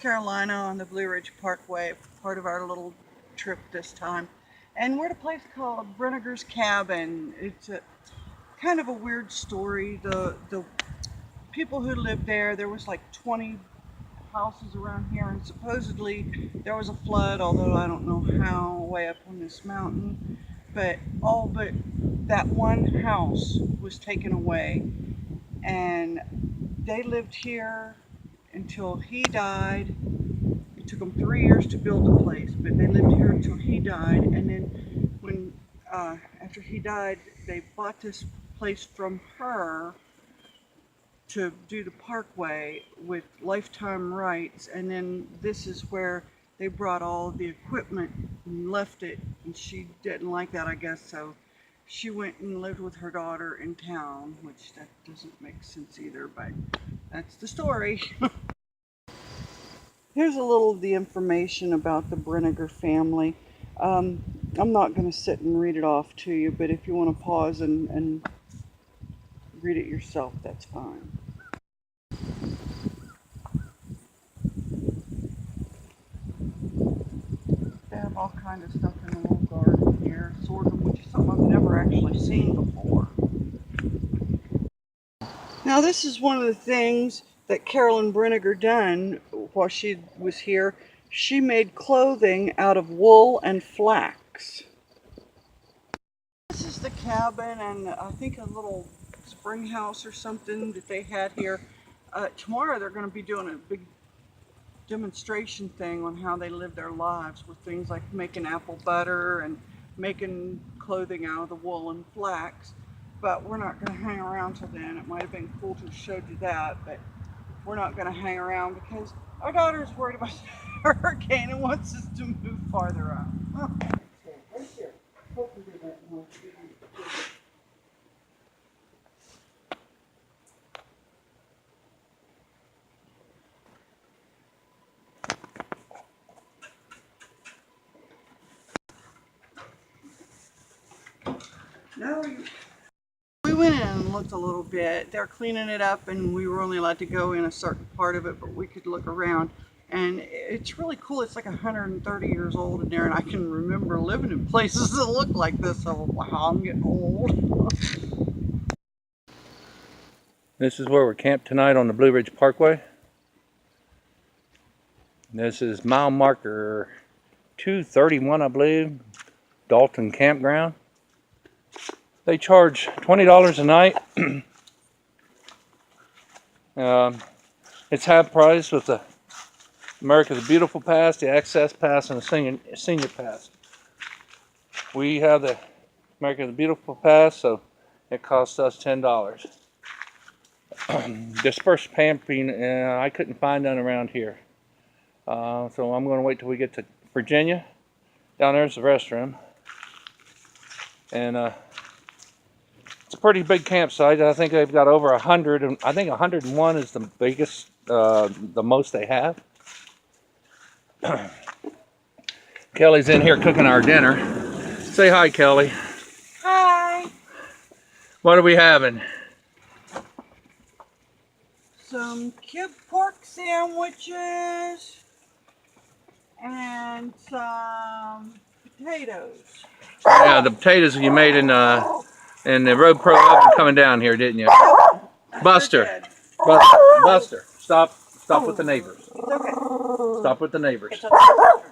Carolina on the Blue Ridge Parkway, part of our little trip this time. And we're at a place called Brinegars Cabin. It's a kind of a weird story. The people who lived there was like 20 houses around here, and supposedly there was a flood, although I don't know how, way up on this mountain. But all but that one house was taken away, and they lived here until he died. It took them 3 years to build the place, but they lived here until he died. And then when after he died, they bought this place from her to do the parkway with lifetime rights. And then this is where they brought all the equipment and left it, and she didn't like that, I guess, so she went and lived with her daughter in town, which that doesn't make sense either, but that's the story. Here's a little of the information about the Brinegar family. I'm not going to sit and read it off to you, but if you want to pause and read it yourself, that's fine. They have all kinds of stuff in the little garden here, sorghum, which is something I've never actually seen before. Now this is one of the things that Carolyn Brinegar done while she was here. She made clothing out of wool and flax. This is the cabin, and I think a little spring house or something that they had here. Tomorrow they're going to be doing a big demonstration thing on how they live their lives with things like making apple butter and making clothing out of the wool and flax. But we're not going to hang around till then. It might have been cool to have showed you that, but we're not going to hang around because our daughter is worried about the hurricane and wants us to move farther out. Oh, right here. Hopefully they don't want to do it. No, we went in and looked a little bit. They're cleaning it up, and we were only allowed to go in a certain part of it, but we could look around. And it's really cool. It's like 130 years old in there, and I can remember living in places that look like this. So wow, I'm getting old. This is where we're camped tonight on the Blue Ridge Parkway. This is mile marker 231, I believe, Dalton Campground. They charge $20 a night. It's half price with the America the Beautiful Pass, the Access Pass, and the Senior Pass. We have the America the Beautiful Pass, so it costs us $10. Dispersed camping, I couldn't find none around here. So I'm going to wait till we get to Virginia. Down there's the restroom. And it's a pretty big campsite. I think they've got over 100, and I think 101 is the biggest, the most they have. Kelly's in here cooking our dinner. Say hi, Kelly. Hi. What are we having? Some cube pork sandwiches and some potatoes. Yeah, the potatoes you made in the Road Pro oven coming down here, didn't you? Buster. Buster. Stop with the neighbors. It's okay. Stop with the neighbors. It's okay.